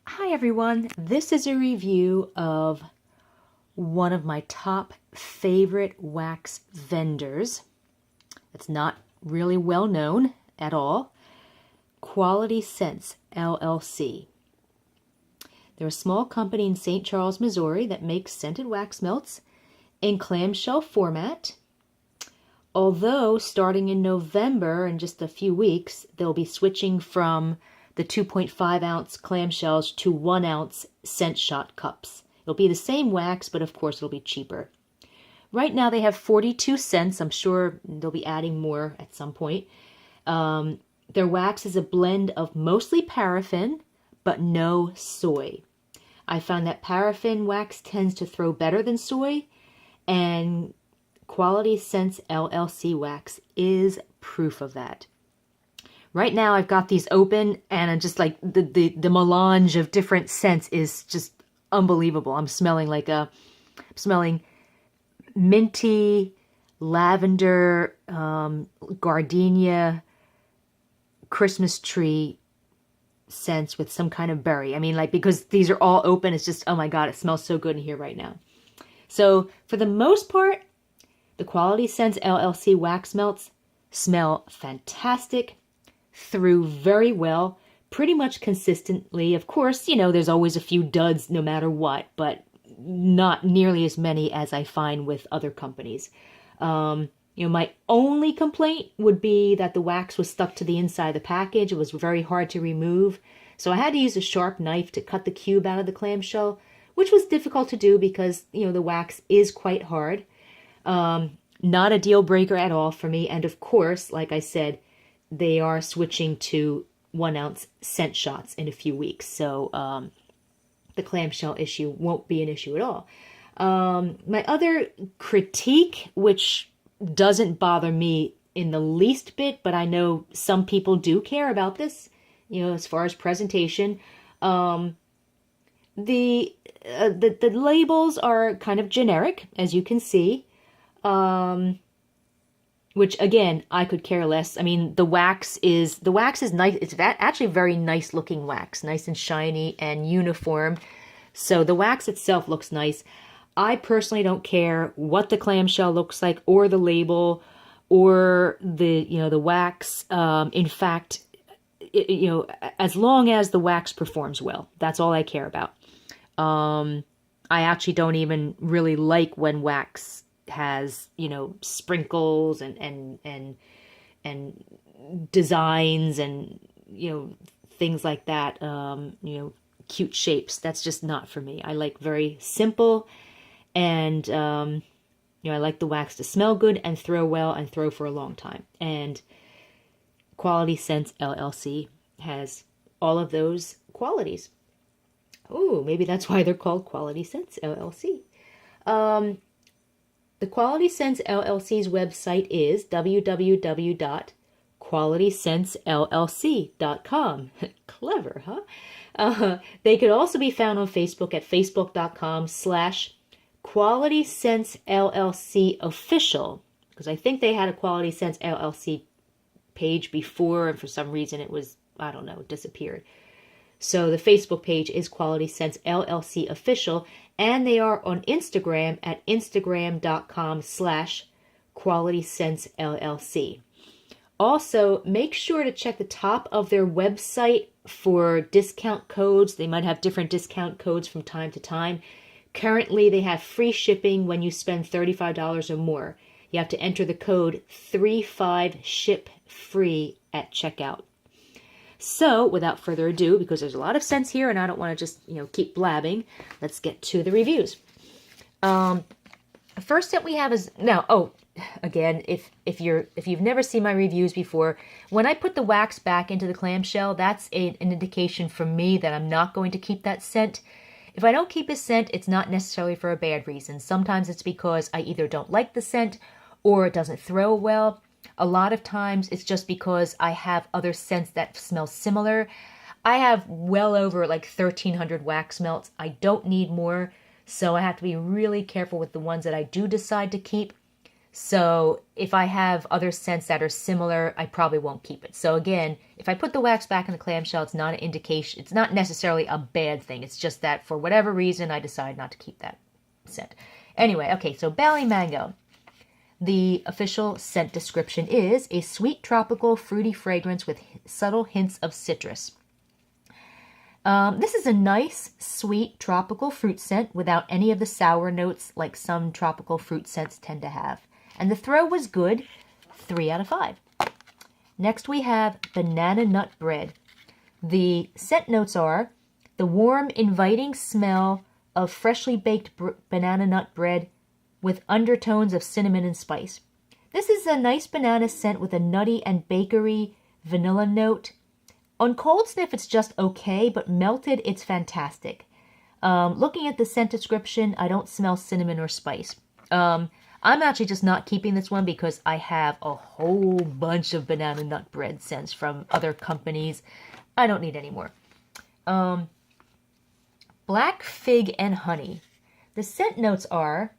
Hi everyone, this is a review of one of my top favorite wax vendors. It's not really well known at all. Quality Scents LLC. They're a small company in St. Charles, Missouri that makes scented wax melts in clamshell format. Although starting in November, in just a few weeks, they'll be switching from the 2.5 ounce clamshells to 1 ounce scent shot cups. It'll be the same wax, but of course it'll be cheaper. Right now they have 42 scents. I'm sure they'll be adding more at some point. Their wax is a blend of mostly paraffin, but no soy. I found that paraffin wax tends to throw better than soy, and Quality Scents LLC wax is proof of that. Right now I've got these open and I'm just like the melange of different scents is just unbelievable. I'm smelling minty, lavender, gardenia, Christmas tree scents with some kind of berry. I mean, like, because these are all open, it's just, oh my God, it smells so good in here right now. So for the most part, the Quality Scents LLC wax melts smell fantastic, through very well, pretty much consistently. Of course, there's always a few duds no matter what, but not nearly as many as I find with other companies. My only complaint would be that the wax was stuck to the inside of the package. It was very hard to remove. So I had to use a sharp knife to cut the cube out of the clamshell, which was difficult to do because, the wax is quite hard. Not a deal breaker at all for me. And of course, like I said, they are switching to 1 ounce scent shots in a few weeks. So the clamshell issue won't be an issue at all. My other critique, which doesn't bother me in the least bit, but I know some people do care about this, as far as presentation. The labels are kind of generic, as you can see. Which again, I could care less. I mean, the wax is nice. It's actually very nice looking wax, nice and shiny and uniform. So the wax itself looks nice. I personally don't care what the clamshell looks like or the label or the wax. In fact, as long as the wax performs well, that's all I care about. I actually don't even really like when wax has sprinkles and designs and things like that, cute shapes. That's just not for me. I like very simple, and I like the wax to smell good and throw well and throw for a long time. And Quality Scents LLC has all of those qualities. Oh, maybe that's why they're called Quality Scents LLC. The Quality Scents LLC's website is www.qualityscentsllc.com. Clever, huh? They could also be found on Facebook at facebook.com/Quality Scents LLC official, because I think they had a Quality Scents LLC page before, and for some reason it was, I don't know, disappeared. So the Facebook page is Quality Scents LLC official, and they are on Instagram at instagram.com/Quality Scents LLC. Also, make sure to check the top of their website for discount codes. They might have different discount codes from time to time. Currently, they have free shipping when you spend $35 or more. You have to enter the code 35SHIPFREE at checkout. So, without further ado, because there's a lot of scents here and I don't want to just, keep blabbing, let's get to the reviews. The first scent we have is, again, if you've never seen my reviews before, when I put the wax back into the clamshell, that's an indication for me that I'm not going to keep that scent. If I don't keep a scent, it's not necessarily for a bad reason. Sometimes it's because I either don't like the scent or it doesn't throw well. A lot of times it's just because I have other scents that smell similar. I have well over like 1,300 wax melts. I don't need more, so I have to be really careful with the ones that I do decide to keep. So if I have other scents that are similar, I probably won't keep it. So again, if I put the wax back in the clamshell, it's not an indication. It's not necessarily a bad thing. It's just that for whatever reason, I decide not to keep that scent. Anyway, okay, so Bali Mango. The official scent description is a sweet, tropical, fruity fragrance with subtle hints of citrus. This is a nice, sweet, tropical fruit scent without any of the sour notes like some tropical fruit scents tend to have. And the throw was good, 3 out of 5. Next we have banana nut bread. The scent notes are the warm, inviting smell of freshly baked banana nut bread with undertones of cinnamon and spice. This is a nice banana scent with a nutty and bakery vanilla note. On cold sniff, it's just okay, but melted, it's fantastic. Looking at the scent description, I don't smell cinnamon or spice. I'm actually just not keeping this one because I have a whole bunch of banana nut bread scents from other companies. I don't need any more. Black fig and honey. The scent notes are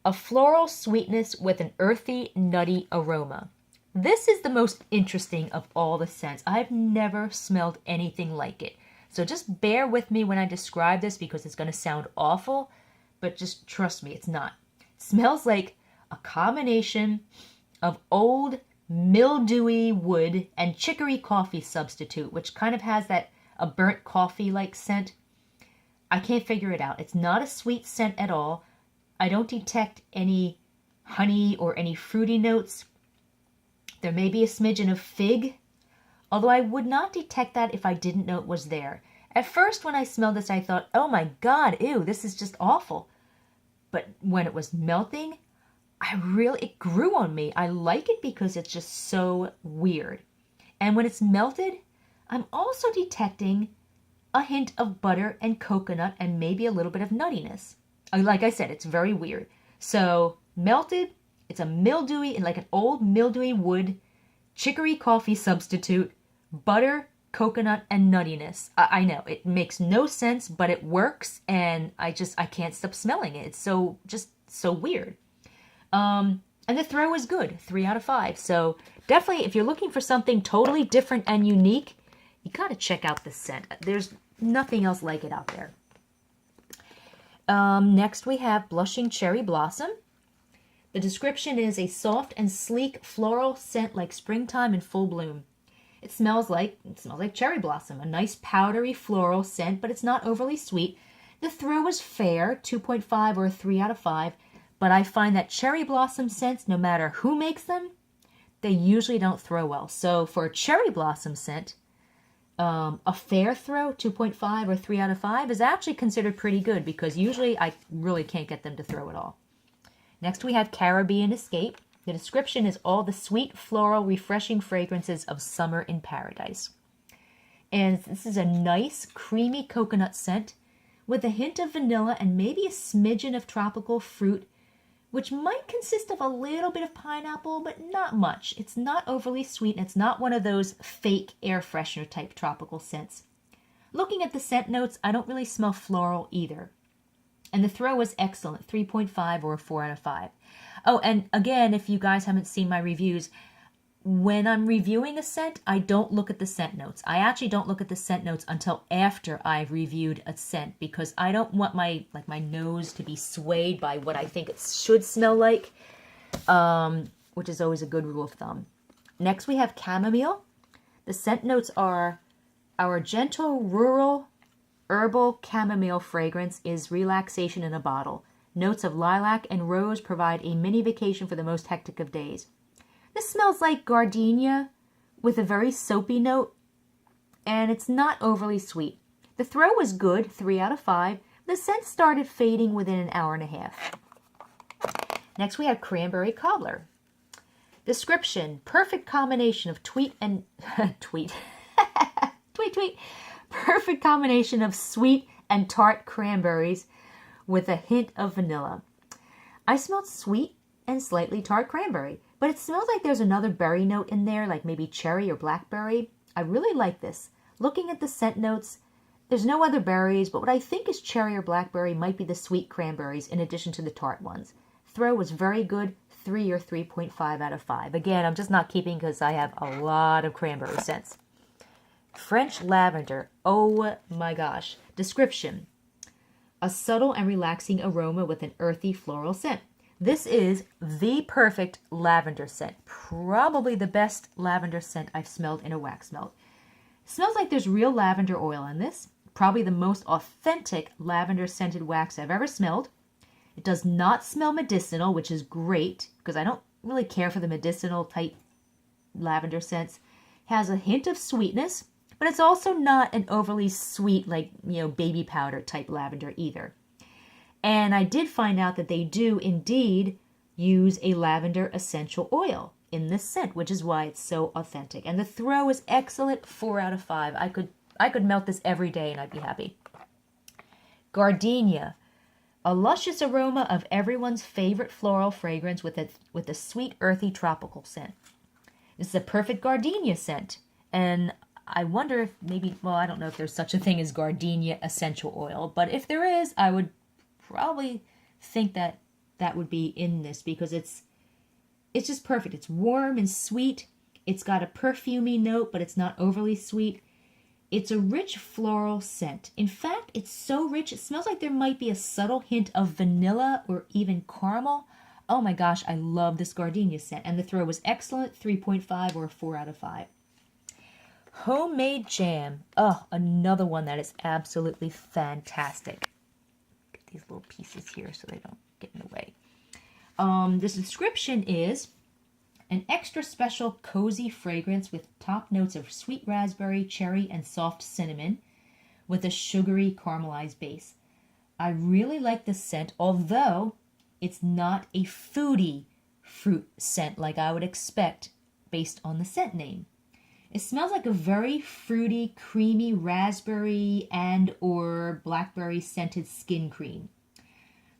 a floral sweetness with an earthy, nutty aroma. This is the most interesting of all the scents. I've never smelled anything like it. So just bear with me when I describe this because it's going to sound awful, but just trust me, it's not. It smells like a combination of old mildewy wood and chicory coffee substitute, which kind of has that a burnt coffee-like scent. I can't figure it out. It's not a sweet scent at all. I don't detect any honey or any fruity notes. There may be a smidgen of fig, although I would not detect that if I didn't know it was there. At first, when I smelled this, I thought, oh my God, ew, this is just awful. But when it was melting, it grew on me. I like it because it's just so weird. And when it's melted, I'm also detecting a hint of butter and coconut and maybe a little bit of nuttiness. Like I said, it's very weird. So melted, it's a mildewy, like an old mildewy wood, chicory coffee substitute, butter, coconut, and nuttiness. I know, it makes no sense, but it works, and I can't stop smelling it. It's just so weird. And the throw is good, 3 out of 5. So definitely, if you're looking for something totally different and unique, you gotta check out this scent. There's nothing else like it out there. Next we have Blushing Cherry Blossom. The description is a soft and sleek floral scent like springtime in full bloom. It smells like cherry blossom, a nice powdery floral scent, but it's not overly sweet. The throw is fair, 2.5 or 3 out of 5, but I find that cherry blossom scents, no matter who makes them, they usually don't throw well. So for a cherry blossom scent, a fair throw, 2.5 or 3 out of 5, is actually considered pretty good because usually I really can't get them to throw at all. Next we have Caribbean Escape. The description is all the sweet, floral, refreshing fragrances of summer in paradise. And this is a nice, creamy coconut scent with a hint of vanilla and maybe a smidgen of tropical fruit, which might consist of a little bit of pineapple, but not much. It's not overly sweet, and it's not one of those fake air freshener type tropical scents. Looking at the scent notes, I don't really smell floral either. And the throw was excellent, 3.5 or 4 out of 5. Oh, and again, if you guys haven't seen my reviews, when I'm reviewing a scent, I don't look at the scent notes. I actually don't look at the scent notes until after I've reviewed a scent because I don't want my nose to be swayed by what I think it should smell like, which is always a good rule of thumb. Next, we have Chamomile. The scent notes are our gentle, rural, herbal chamomile fragrance is relaxation in a bottle. Notes of lilac and rose provide a mini vacation for the most hectic of days. This smells like gardenia with a very soapy note, and it's not overly sweet. The throw was good, 3 out of 5. The scent started fading within an hour and a half. Next we have Cranberry Cobbler. Description, perfect combination of tweet. Perfect combination of sweet and tart cranberries with a hint of vanilla. I smelled sweet and slightly tart cranberry, but it smells like there's another berry note in there, like maybe cherry or blackberry. I really like this. Looking at the scent notes, there's no other berries, but what I think is cherry or blackberry might be the sweet cranberries in addition to the tart ones. Throw was very good, 3 or 3.5 out of 5. Again, I'm just not keeping because I have a lot of cranberry scents. French lavender. Oh my gosh. Description. A subtle and relaxing aroma with an earthy floral scent. This is the perfect lavender scent. Probably the best lavender scent I've smelled in a wax melt. It smells like there's real lavender oil in this. Probably the most authentic lavender scented wax I've ever smelled. It does not smell medicinal, which is great because I don't really care for the medicinal type lavender scents. It has a hint of sweetness, but it's also not an overly sweet, like, baby powder type lavender either. And I did find out that they do indeed use a lavender essential oil in this scent, which is why it's so authentic. And the throw is excellent, 4 out of 5. I could melt this every day and I'd be happy. Gardenia. A luscious aroma of everyone's favorite floral fragrance with a sweet, earthy, tropical scent. This is a perfect gardenia scent. And I wonder if maybe, well, I don't know if there's such a thing as gardenia essential oil, but if there is, I would probably think that would be in this because it's just perfect. It's warm and sweet. It's got a perfumey note, but it's not overly sweet. It's a rich floral scent. In fact, it's so rich, it smells like there might be a subtle hint of vanilla or even caramel. Oh my gosh, I love this gardenia scent. And the throw was excellent, 3.5 or 4 out of 5. Homemade jam. Oh, another one that is absolutely fantastic. Get these little pieces here so they don't get in the way. The description is an extra special cozy fragrance with top notes of sweet raspberry, cherry, and soft cinnamon with a sugary caramelized base. I really like this scent, although it's not a foodie fruit scent like I would expect based on the scent name. It smells like a very fruity, creamy raspberry and or blackberry scented skin cream.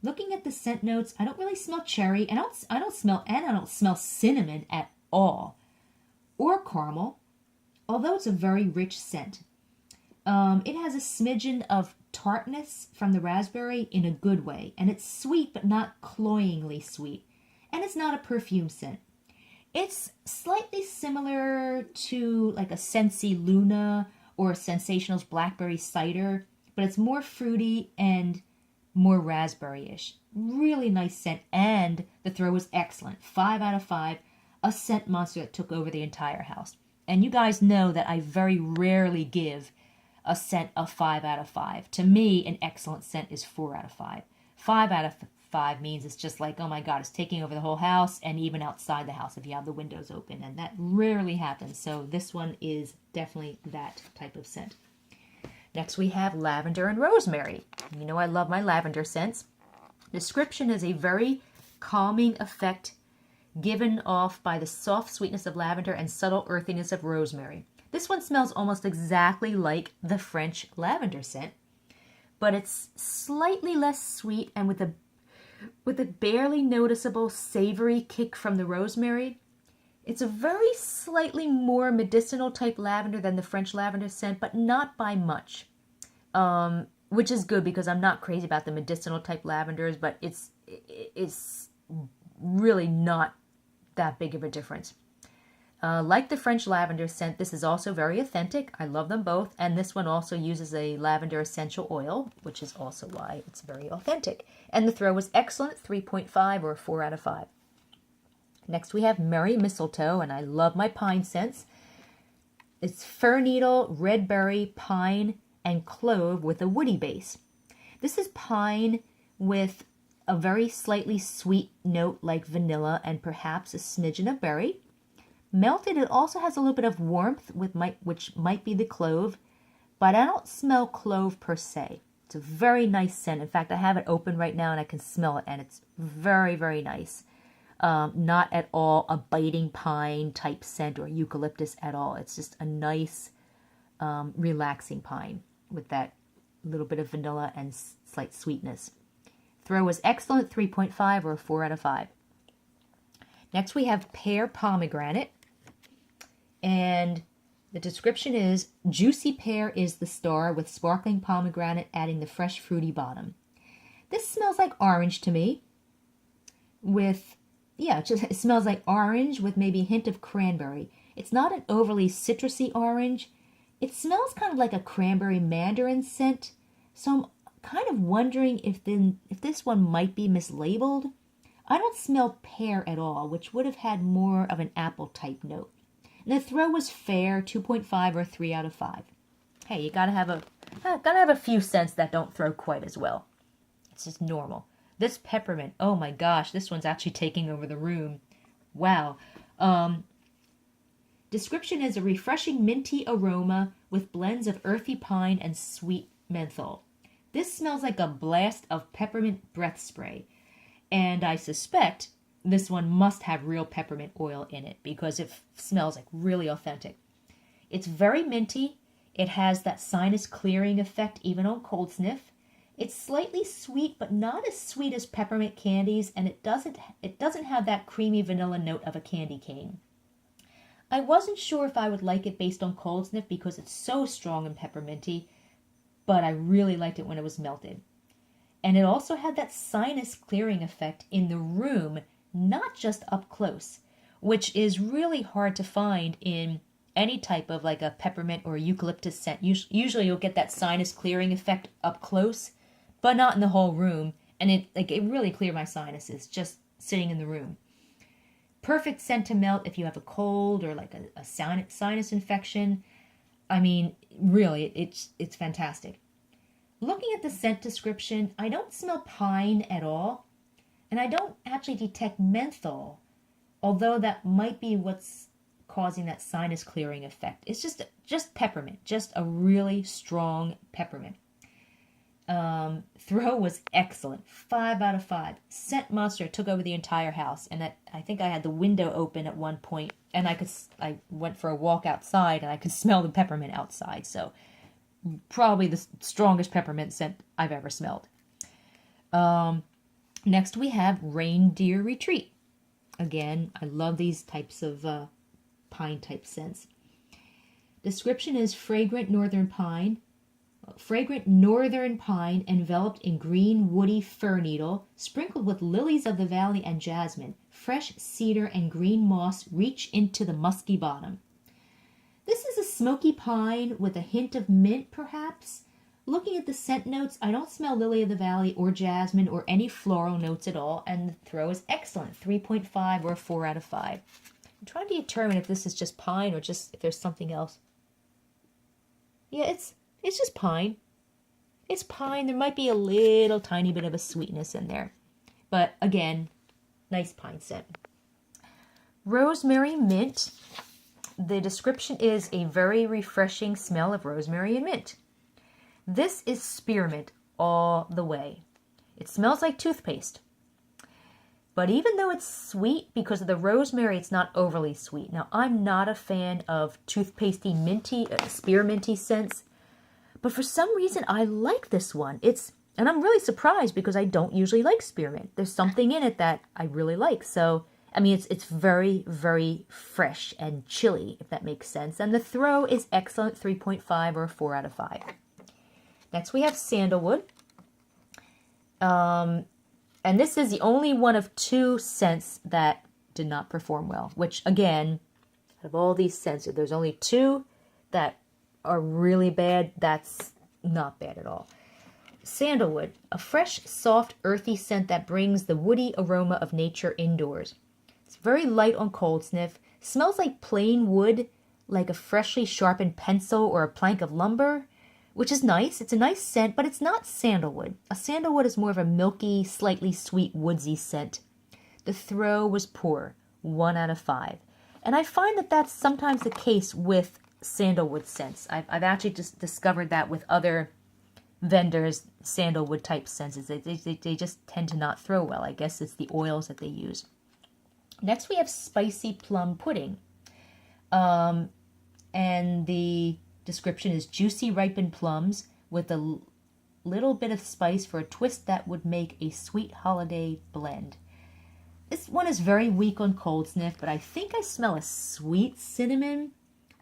Looking at the scent notes, I don't really smell cherry, and I don't smell cinnamon at all, or caramel, although it's a very rich scent. It has a smidgen of tartness from the raspberry in a good way, and it's sweet but not cloyingly sweet, and it's not a perfume scent. It's slightly similar to like a Scentsy Luna or Sensational's Blackberry Cider, but it's more fruity and more raspberry-ish. Really nice scent, and the throw was excellent. 5 out of 5. A scent monster that took over the entire house. And you guys know that I very rarely give a scent a 5 out of 5. To me, an excellent scent is 4 out of 5. 5 out of 5 means it's just like, oh my God, it's taking over the whole house and even outside the house if you have the windows open. And that rarely happens. So this one is definitely that type of scent. Next we have Lavender and Rosemary. You know I love my lavender scents. Description is a very calming effect given off by the soft sweetness of lavender and subtle earthiness of rosemary. This one smells almost exactly like the French lavender scent, but it's slightly less sweet and with a barely noticeable savory kick from the rosemary. It's a very slightly more medicinal type lavender than the French lavender scent, but not by much, which is good because I'm not crazy about the medicinal type lavenders, but it's really not that big of a difference. Like the French lavender scent, this is also very authentic. I love them both, and this one also uses a lavender essential oil, which is also why it's very authentic. And the throw was excellent, 3.5 or 4 out of 5. Next we have Merry Mistletoe, and I love my pine scents. It's fir needle, red berry, pine, and clove with a woody base. This is pine with a very slightly sweet note like vanilla and perhaps a smidgen of berry. Melted, it also has a little bit of warmth which might be the clove, but I don't smell clove per se. It's a very nice scent. In fact, I have it open right now and I can smell it, and it's very, very nice. Not at all a biting pine type scent or eucalyptus at all. It's just a nice, relaxing pine with that little bit of vanilla and slight sweetness. Throw was excellent, 3.5 or 4 out of 5. Next we have pear pomegranate, and the description is juicy pear is the star with sparkling pomegranate adding the fresh fruity bottom. This smells like orange to me with yeah, it smells like orange with maybe a hint of cranberry. It's not an overly citrusy orange. It smells kind of like a cranberry mandarin scent. So I'm kind of wondering if this one might be mislabeled. I don't smell pear at all, which would have had more of an apple type note. And the throw was fair, 2.5 or 3 out of 5. Hey, you gotta have a few scents that don't throw quite as well. It's just normal. This peppermint, oh my gosh, this one's actually taking over the room. Wow. Description is a refreshing minty aroma with blends of earthy pine and sweet menthol. This smells like a blast of peppermint breath spray. And I suspect this one must have real peppermint oil in it because it smells like really authentic. It's very minty. It has that sinus clearing effect even on cold sniff. It's slightly sweet, but not as sweet as peppermint candies, and it doesn't have that creamy vanilla note of a candy cane. I wasn't sure if I would like it based on cold sniff because it's so strong and pepperminty, but I really liked it when it was melted. And it also had that sinus clearing effect in the room, not just up close, which is really hard to find in any type of like a peppermint or eucalyptus scent. Usually you'll get that sinus clearing effect up close, but not in the whole room. And it really cleared my sinuses just sitting in the room. Perfect scent to melt if you have a cold or like a sinus infection. I mean, really, it's fantastic. Looking at the scent description, I don't smell pine at all, and I don't actually detect menthol, although that might be what's causing that sinus clearing effect. It's just peppermint, just a really strong peppermint. Throw was excellent, 5 out of 5. Scent monster took over the entire house, and I think I had the window open at one point, and I went for a walk outside, and I could smell the peppermint outside. So probably the strongest peppermint scent I've ever smelled. Next we have Reindeer Retreat. Again, I love these types of pine type scents. Description is fragrant northern pine enveloped in green woody fir needle, sprinkled with lilies of the valley and jasmine. Fresh cedar and green moss reach into the musky bottom. This is a smoky pine with a hint of mint, perhaps. Looking at the scent notes, I don't smell lily of the valley or jasmine or any floral notes at all, and the throw is excellent, 3.5 or 4 out of 5. I'm trying to determine if this is just pine or just if there's something else. Yeah, it's just pine. It's pine. There might be a little tiny bit of a sweetness in there. But again, nice pine scent. Rosemary mint. The description is a very refreshing smell of rosemary and mint. This is spearmint all the way. It smells like toothpaste. But even though it's sweet, because of the rosemary, it's not overly sweet. Now, I'm not a fan of toothpastey minty, spearminty scents. But for some reason, I like this one. And I'm really surprised because I don't usually like spearmint. There's something in it that I really like. So, I mean, it's very, very fresh and chilly, if that makes sense. And the throw is excellent, 3.5 or 4 out of 5. Next, we have Sandalwood. And this is the only one of 2 scents that did not perform well. Which, again, out of all these scents, if there's only 2 that are really bad, that's not bad at all. Sandalwood, a fresh, soft, earthy scent that brings the woody aroma of nature indoors. It's very light on cold sniff, smells like plain wood, like a freshly sharpened pencil or a plank of lumber, which is nice. It's a nice scent, but it's not sandalwood. A sandalwood is more of a milky, slightly sweet, woodsy scent. The throw was poor, 1 out of 5. And I find that that's sometimes the case with sandalwood scents. I've actually just discovered that with other vendors, sandalwood type scents. They just tend to not throw well. I guess it's the oils that they use. Next we have spicy plum pudding. And the description is juicy ripened plums with a little bit of spice for a twist that would make a sweet holiday blend. This one is very weak on cold sniff, but I think I smell a sweet cinnamon.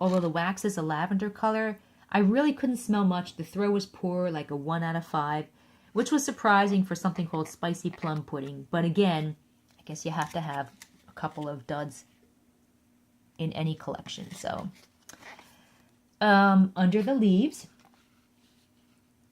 Although the wax is a lavender color, I really couldn't smell much. The throw was poor, like a 1 out of 5, which was surprising for something called spicy plum pudding. But again, I guess you have to have couple of duds in any collection. So, under the leaves,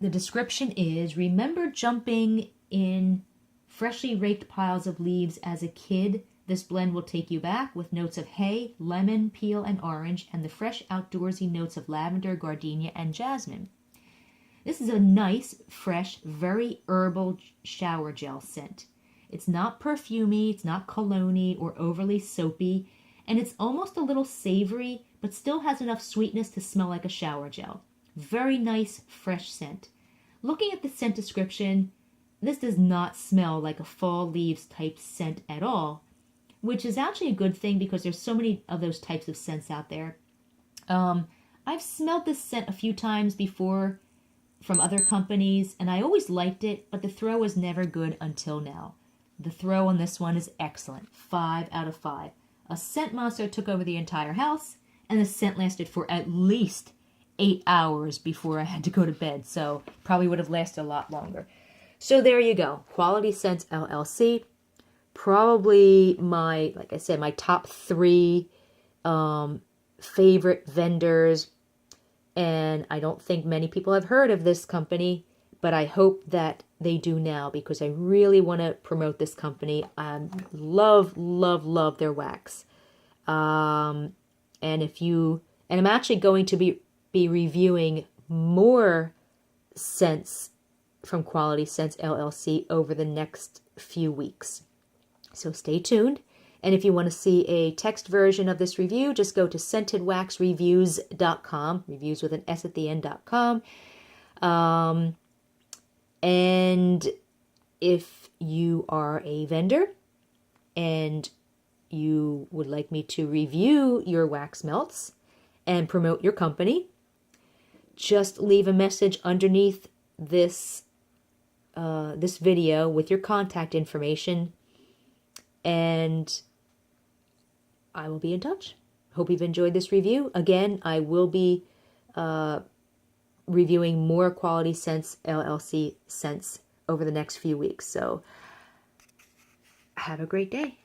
the description is, remember jumping in freshly raked piles of leaves as a kid? This blend will take you back with notes of hay, lemon, peel, and orange, and the fresh outdoorsy notes of lavender, gardenia, and jasmine. This is a nice, fresh, very herbal shower gel scent. It's not perfumey, it's not cologne-y or overly soapy, and it's almost a little savory, but still has enough sweetness to smell like a shower gel. Very nice, fresh scent. Looking at the scent description, this does not smell like a fall leaves type scent at all, which is actually a good thing because there's so many of those types of scents out there. I've smelled this scent a few times before from other companies, and I always liked it, but the throw was never good until now. The throw on this one is excellent. 5 out of 5. A scent monster took over the entire house, and the scent lasted for at least 8 hours before I had to go to bed, so probably would have lasted a lot longer. So there you go. Quality Scents LLC. Probably like I said, my top 3 favorite vendors. And I don't think many people have heard of this company, but I hope that they do now because I really want to promote this company. I love, love, love their wax. And I'm actually going to be reviewing more scents from Quality Scents LLC over the next few weeks. So stay tuned. And if you want to see a text version of this review, just go to scentedwaxreviews.com, reviews with an S at the end.com. And if you are a vendor and you would like me to review your wax melts and promote your company, just leave a message underneath this video with your contact information, and I will be in touch. Hope you've enjoyed this review. Again, I will be reviewing more Quality Scents LLC scents over the next few weeks. So have a great day.